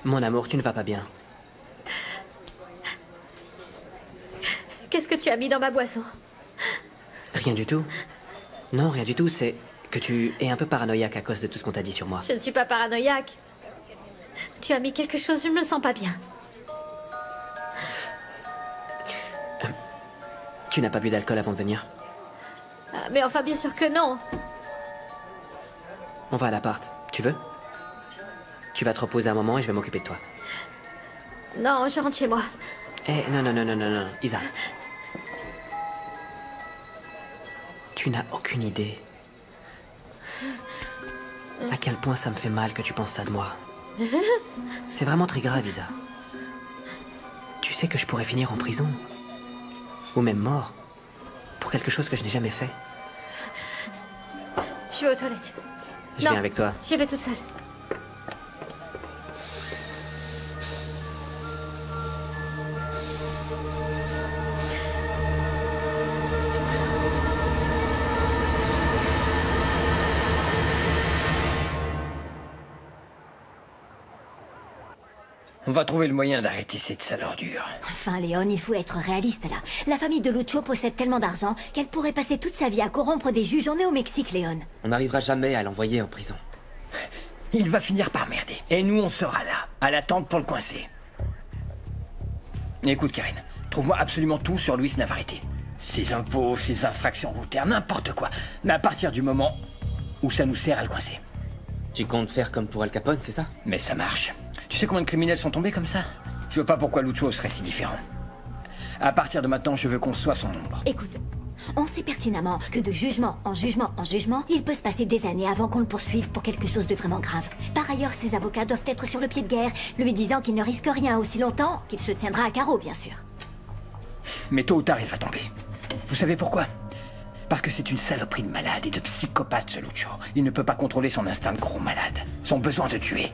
Mon amour, tu ne vas pas bien. Qu'est-ce que tu as mis dans ma boisson? Rien du tout. Non, rien du tout, c'est que tu es un peu paranoïaque à cause de tout ce qu'on t'a dit sur moi. Je ne suis pas paranoïaque. Tu as mis quelque chose, je ne me sens pas bien. Tu n'as pas bu d'alcool avant de venir? Ah, mais enfin, bien sûr que non. On va à l'appart. Tu veux? Tu vas te reposer un moment et je vais m'occuper de toi. Non, je rentre chez moi. Eh, non, non, non, non, non, non, Isa. Tu n'as aucune idée à quel point ça me fait mal que tu penses ça de moi. C'est vraiment très grave, Isa. Tu sais que je pourrais finir en prison. Ou même mort. Pour quelque chose que je n'ai jamais fait. Je vais aux toilettes. Je viens avec toi. J'y vais toute seule. On va trouver le moyen d'arrêter cette sale ordure. Enfin, Léon, il faut être réaliste, là. La famille de Lucho possède tellement d'argent qu'elle pourrait passer toute sa vie à corrompre des juges. On est au Mexique, Léon. On n'arrivera jamais à l'envoyer en prison. Il va finir par merder. Et nous, on sera là, à l'attente pour le coincer. Écoute, Karine, trouve-moi absolument tout sur Luis Navarrete. Ses impôts, ses infractions routières, n'importe quoi. Mais à partir du moment où ça nous sert à le coincer. Tu comptes faire comme pour Al Capone, c'est ça? Mais ça marche. Tu sais combien de criminels sont tombés comme ça? Je vois pas pourquoi Lucho serait si différent. À partir de maintenant, je veux qu'on soit son ombre. Écoute, on sait pertinemment que de jugement en jugement en jugement, il peut se passer des années avant qu'on le poursuive pour quelque chose de vraiment grave. Par ailleurs, ses avocats doivent être sur le pied de guerre, lui disant qu'il ne risque rien aussi longtemps qu'il se tiendra à carreau, bien sûr. Mais tôt ou tard, il va tomber. Vous savez pourquoi? Parce que c'est une saloperie de malade et de psychopathe, ce Lucho. Il ne peut pas contrôler son instinct de gros malade. Son besoin de tuer.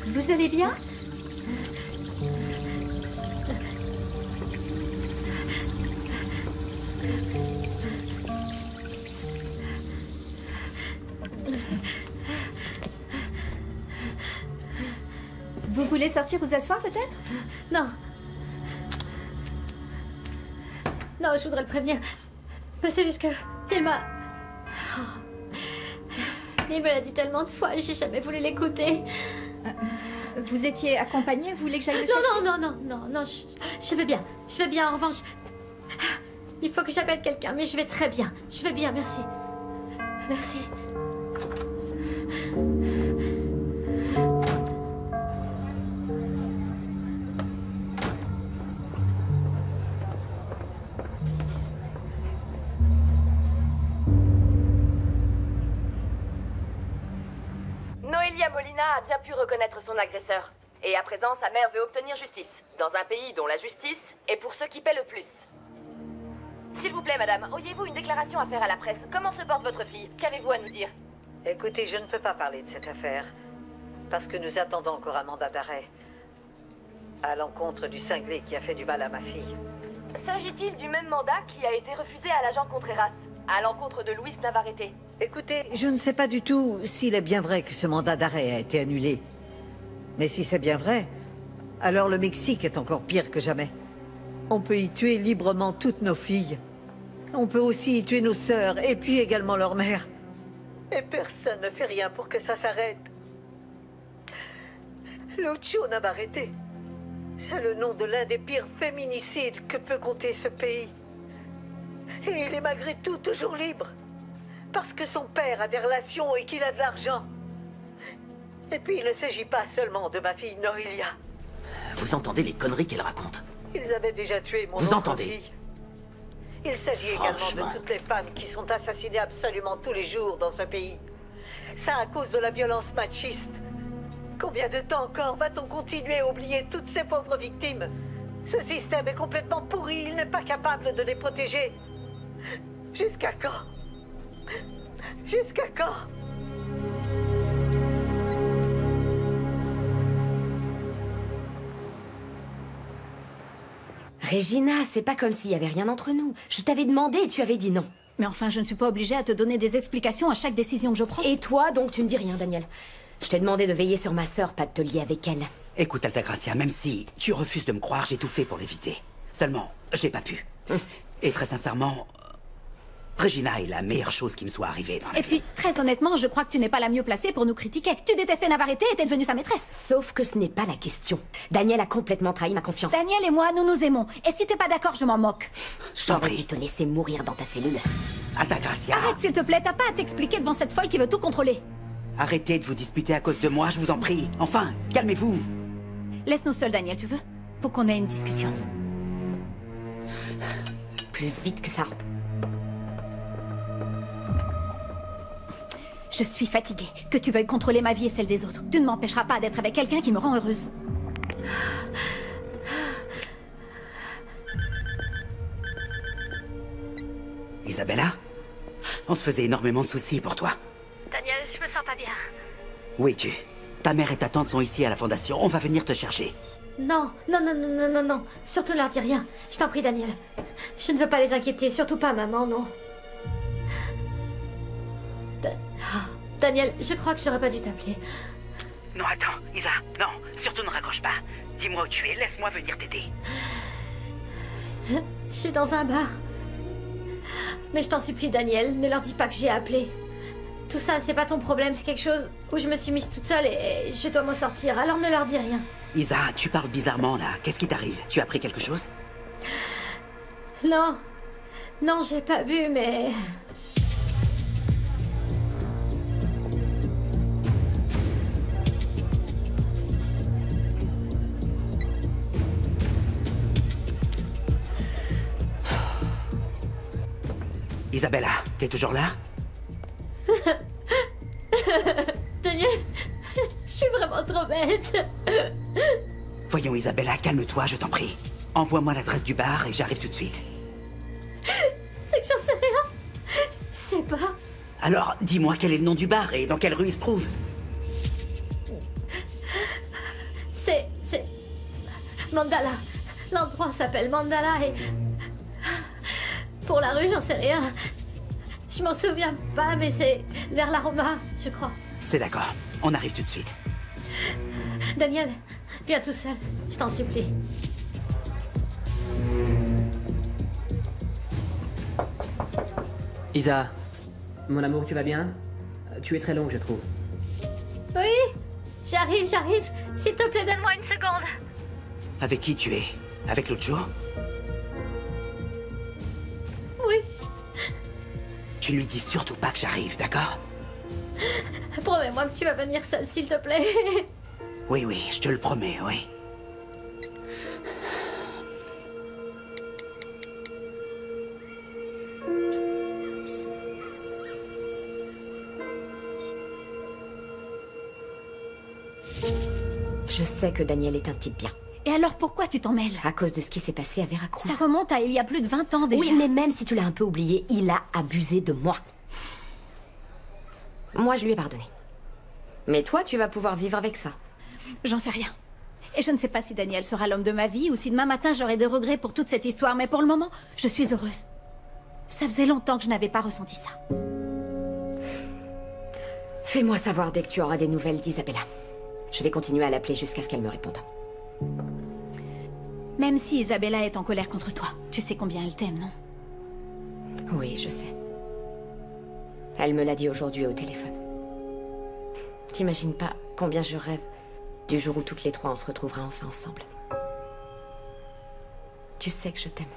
Vous allez bien? Vous voulez sortir vous asseoir peut-être? Non. Non, je voudrais le prévenir. Mais c'est juste que... Il m'a... Oh. Il me l'a dit tellement de fois et j'ai jamais voulu l'écouter. Vous étiez accompagné? Vous voulez que j'aille le chercher? Non, je vais bien. Je vais bien, en revanche... Il faut que j'appelle quelqu'un, mais je vais très bien. Je vais bien, merci. Merci. Noelia Molina a bien pu reconnaître son agresseur. Et à présent, sa mère veut obtenir justice. Dans un pays dont la justice est pour ceux qui paient le plus. S'il vous plaît, madame, auriez-vous une déclaration à faire à la presse? Comment se porte votre fille? Qu'avez-vous à nous dire? Écoutez, je ne peux pas parler de cette affaire. Parce que nous attendons encore un mandat d'arrêt. À l'encontre du cinglé qui a fait du mal à ma fille. S'agit-il du même mandat qui a été refusé à l'agent Contreras, à l'encontre de Luis Navarrete? Écoutez, je ne sais pas du tout s'il est bien vrai que ce mandat d'arrêt a été annulé. Mais si c'est bien vrai, alors le Mexique est encore pire que jamais. On peut y tuer librement toutes nos filles. On peut aussi y tuer nos sœurs, et puis également leur mère. Et personne ne fait rien pour que ça s'arrête. Lucho Navarrete, c'est le nom de l'un des pires féminicides que peut compter ce pays. Et il est malgré tout toujours libre. Parce que son père a des relations et qu'il a de l'argent. Et puis il ne s'agit pas seulement de ma fille Noelia. Vous entendez les conneries qu'elle raconte? Ils avaient déjà tué mon Vous autre entendez? fille. Il s'agit également de toutes les femmes qui sont assassinées absolument tous les jours dans ce pays. Ça à cause de la violence machiste. Combien de temps encore va-t-on continuer à oublier toutes ces pauvres victimes? Ce système est complètement pourri, il n'est pas capable de les protéger. Jusqu'à quand? Jusqu'à quand? Regina, c'est pas comme s'il y avait rien entre nous. Je t'avais demandé et tu avais dit non. Mais enfin, je ne suis pas obligée à te donner des explications à chaque décision que je prends. Et toi, donc, tu ne dis rien, Daniel. Je t'ai demandé de veiller sur ma sœur, pas de te lier avec elle. Écoute, Altagracia, même si tu refuses de me croire, j'ai tout fait pour l'éviter. Seulement, je n'ai pas pu. Et très sincèrement, Regina est la meilleure chose qui me soit arrivée dans la Et vie. puis, très honnêtement, je crois que tu n'es pas la mieux placée pour nous critiquer. Tu détestais Navarrete et t'es devenue sa maîtresse. Sauf que ce n'est pas la question. Daniel a complètement trahi ma confiance. Daniel et moi, nous nous aimons. Et si t'es pas d'accord, je m'en moque. J'aurais dû te laisser mourir dans ta cellule. Altagracia, Arrête, s'il te plaît, t'as pas à t'expliquer devant cette folle qui veut tout contrôler. arrêtez de vous disputer à cause de moi, je vous en prie. Enfin, calmez-vous. Laisse-nous seuls, Daniel, tu veux? Faut qu'on ait une discussion. Plus vite que ça. Je suis fatiguée. Que tu veuilles contrôler ma vie et celle des autres. Tu ne m'empêcheras pas d'être avec quelqu'un qui me rend heureuse. Isabella, on se faisait énormément de soucis pour toi. Daniel, je me sens pas bien. Où es-tu? Ta mère et ta tante sont ici à la fondation, on va venir te chercher. Non, non, non, non, non, non, non. Surtout leur dis rien. Je t'en prie, Daniel. Je ne veux pas les inquiéter, surtout pas maman, non. Daniel, je crois que j'aurais pas dû t'appeler. Non, attends, Isa, non, surtout ne raccroche pas. Dis-moi où tu es, laisse-moi venir t'aider. Je suis dans un bar. Mais je t'en supplie, Daniel, ne leur dis pas que j'ai appelé. Tout ça, c'est pas ton problème, c'est quelque chose où je me suis mise toute seule et je dois m'en sortir, alors ne leur dis rien. Isa, tu parles bizarrement là, qu'est-ce qui t'arrive? Tu as pris quelque chose? Non. Non, j'ai pas bu, mais... Isabella, t'es toujours là? Daniel, je suis vraiment trop bête. Voyons Isabella, calme-toi, je t'en prie. Envoie-moi l'adresse du bar et j'arrive tout de suite. C'est que j'en sais rien. Je sais pas. Alors, dis-moi quel est le nom du bar et dans quelle rue il se trouve? C'est... Mandala. L'endroit s'appelle Mandala et... Pour la rue, j'en sais rien. Je m'en souviens pas, mais c'est vers l'Aroma, je crois. C'est d'accord, on arrive tout de suite. Daniel, viens tout seul, je t'en supplie. Isa, mon amour, tu vas bien? Tu es très longue, je trouve. Oui, j'arrive. S'il te plaît, donne-moi une seconde. Avec qui tu es? Avec l'autre jour? Oui. Tu lui dis surtout pas que j'arrive, d'accord? Promets-moi que tu vas venir seul, s'il te plaît. Oui, je te le promets, oui. Je sais que Daniel est un type bien. Et alors pourquoi tu t'en mêles? À cause de ce qui s'est passé à Veracruz. Ça remonte à il y a plus de 20 ans déjà. Oui, mais même si tu l'as un peu oublié, il a abusé de moi. Moi, je lui ai pardonné. Mais toi, tu vas pouvoir vivre avec ça. J'en sais rien. Et je ne sais pas si Daniel sera l'homme de ma vie ou si demain matin j'aurai des regrets pour toute cette histoire, mais pour le moment, je suis heureuse. Ça faisait longtemps que je n'avais pas ressenti ça. Fais-moi savoir dès que tu auras des nouvelles d'Isabella. Je vais continuer à l'appeler jusqu'à ce qu'elle me réponde. Même si Isabella est en colère contre toi, tu sais combien elle t'aime, non? Oui, je sais. Elle me l'a dit aujourd'hui au téléphone. T'imagines pas combien je rêve du jour où toutes les trois on se retrouvera enfin ensemble. Tu sais que je t'aime.